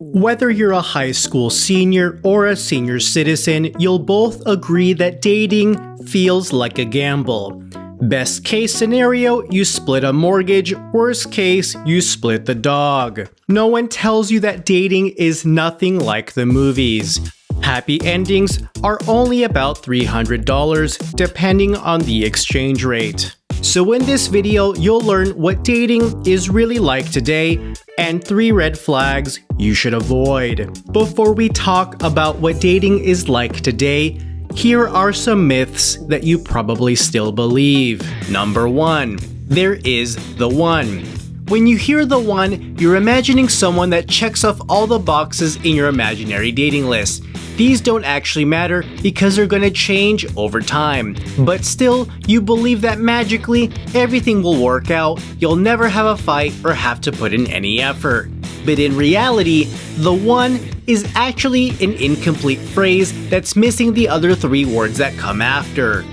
Whether you're a high school senior or a senior citizen, you'll both agree that dating feels like a gamble. Best case scenario, you split a mortgage. Worst case, you split the dog. No one tells you that dating is nothing like the movies. Happy endings are only about $300 depending on the exchange rate. So in this video, you'll learn what dating is really like today and 3 red flags you should avoid. Before we talk about what dating is like today, here are some myths that you probably still believe. Number 1. There is the one. When you hear the one, you're imagining someone that checks off all the boxes in your imaginary dating list. These don't actually matter because they're gonna change over time. But still, you believe that magically everything will work out, you'll never have a fight or have to put in any effort. But in reality, the one is actually an incomplete phrase that's missing the other 3 words that come after.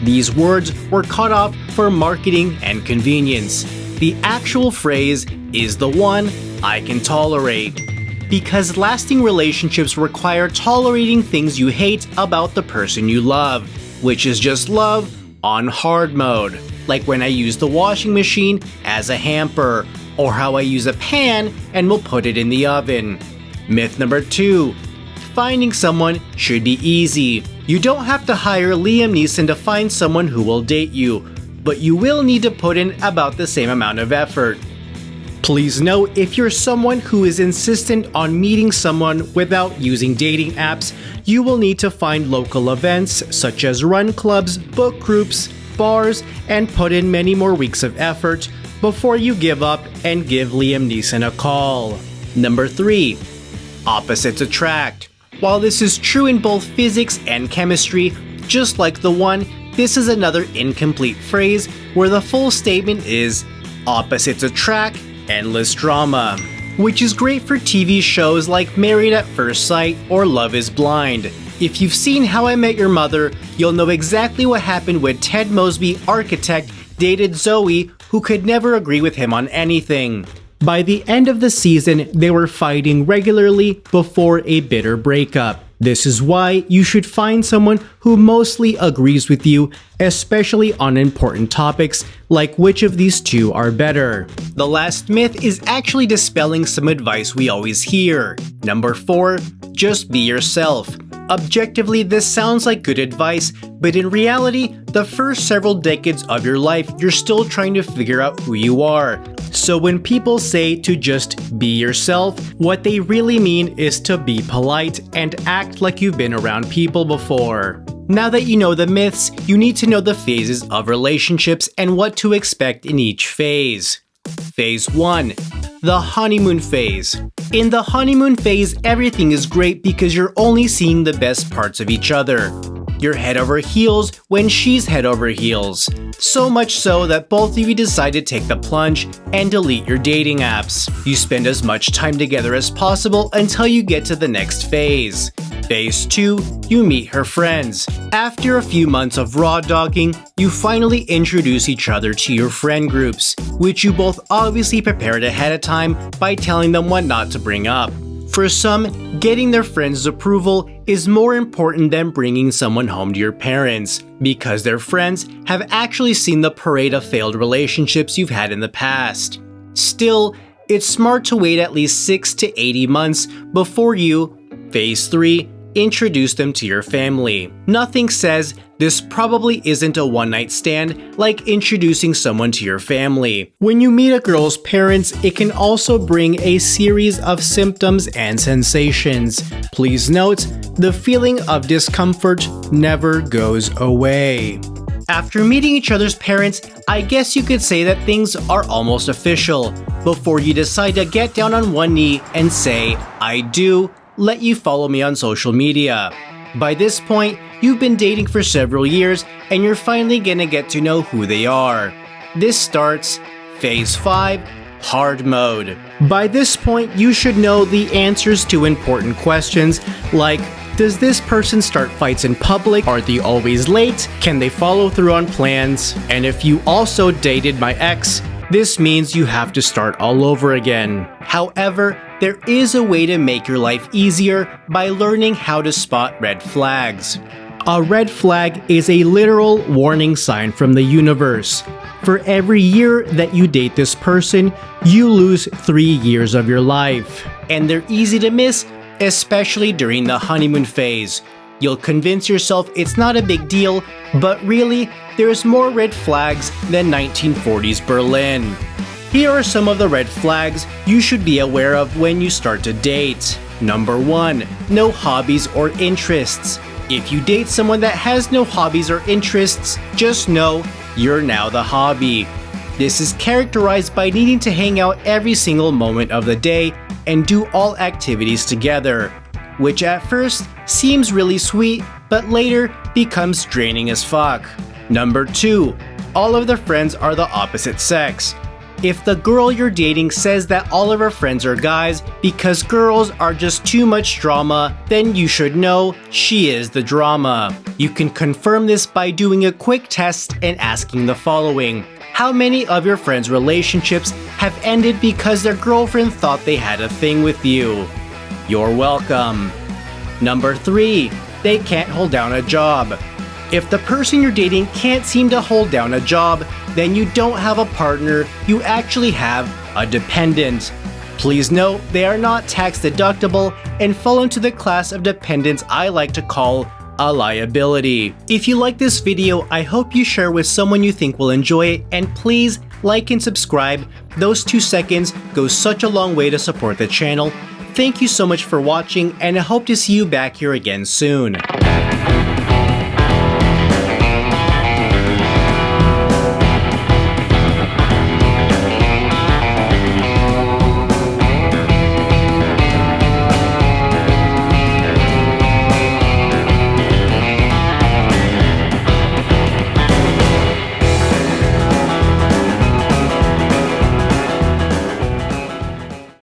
These words were cut off for marketing and convenience. The actual phrase is the one I can tolerate. Because lasting relationships require tolerating things you hate about the person you love, which is just love on hard mode. Like when I use the washing machine as a hamper, or how I use a pan and will put it in the oven. Myth number 2. Finding someone should be easy. You don't have to hire Liam Neeson to find someone who will date you, but you will need to put in about the same amount of effort. Please note, if you're someone who is insistent on meeting someone without using dating apps, you will need to find local events such as run clubs, book groups, bars, and put in many more weeks of effort before you give up and give Liam Neeson a call. Number 3. Opposites attract. While this is true in both physics and chemistry, just like the one, this is another incomplete phrase where the full statement is opposites attract, endless drama, which is great for TV shows like Married at First Sight or Love is Blind. If you've seen How I Met Your Mother, you'll know exactly what happened when Ted Mosby, architect, dated Zoe, who could never agree with him on anything. By the end of the season, they were fighting regularly before a bitter breakup. This is why you should find someone who mostly agrees with you, especially on important topics like which of these 2 are better. The last myth is actually dispelling some advice we always hear. Number 4, just be yourself. Objectively, this sounds like good advice, but in reality, the first several decades of your life, you're still trying to figure out who you are. So when people say to just be yourself, what they really mean is to be polite and act like you've been around people before. Now that you know the myths, you need to know the phases of relationships and what to expect in each phase. Phase 1. The honeymoon phase. In the honeymoon phase, everything is great because you're only seeing the best parts of each other. You're head over heels when she's head over heels. So much so that both of you decide to take the plunge and delete your dating apps. You spend as much time together as possible until you get to the next phase. Phase 2, you meet her friends. After a few months of raw dogging, you finally introduce each other to your friend groups, which you both obviously prepared ahead of time by telling them what not to bring up. For some, getting their friends' approval is more important than bringing someone home to your parents, because their friends have actually seen the parade of failed relationships you've had in the past. Still, it's smart to wait at least 6 to 80 months before you, phase 3, introduce them to your family. Nothing says this probably isn't a one-night stand like introducing someone to your family. When you meet a girl's parents, it can also bring a series of symptoms and sensations. Please note, the feeling of discomfort never goes away. After meeting each other's parents, I guess you could say that things are almost official. Before you decide to get down on one knee and say, I do, let you follow me on social media. By this point, you've been dating for several years and you're finally gonna get to know who they are. This starts phase 5, hard mode. By this point, you should know the answers to important questions like, does this person start fights in public? Are they always late? Can they follow through on plans? And if you also dated my ex, this means you have to start all over again. However, there is a way to make your life easier by learning how to spot red flags. A red flag is a literal warning sign from the universe. For every year that you date this person, you lose 3 years of your life. And they're easy to miss, especially during the honeymoon phase. You'll convince yourself it's not a big deal, but really, there's more red flags than 1940s Berlin. Here are some of the red flags you should be aware of when you start to date. Number 1. No hobbies or interests. If you date someone that has no hobbies or interests, just know you're now the hobby. This is characterized by needing to hang out every single moment of the day and do all activities together, which at first seems really sweet, but later becomes draining as fuck. Number 2. All of the friends are the opposite sex. If the girl you're dating says that all of her friends are guys because girls are just too much drama, then you should know she is the drama. You can confirm this by doing a quick test and asking the following. How many of your friends' relationships have ended because their girlfriend thought they had a thing with you? You're welcome. Number 3. They can't hold down a job. If the person you're dating can't seem to hold down a job, then you don't have a partner, you actually have a dependent. Please note, they are not tax deductible and fall into the class of dependents I like to call a liability. If you like this video, I hope you share with someone you think will enjoy it, and please like and subscribe. Those 2 seconds go such a long way to support the channel. Thank you so much for watching, and I hope to see you back here again soon.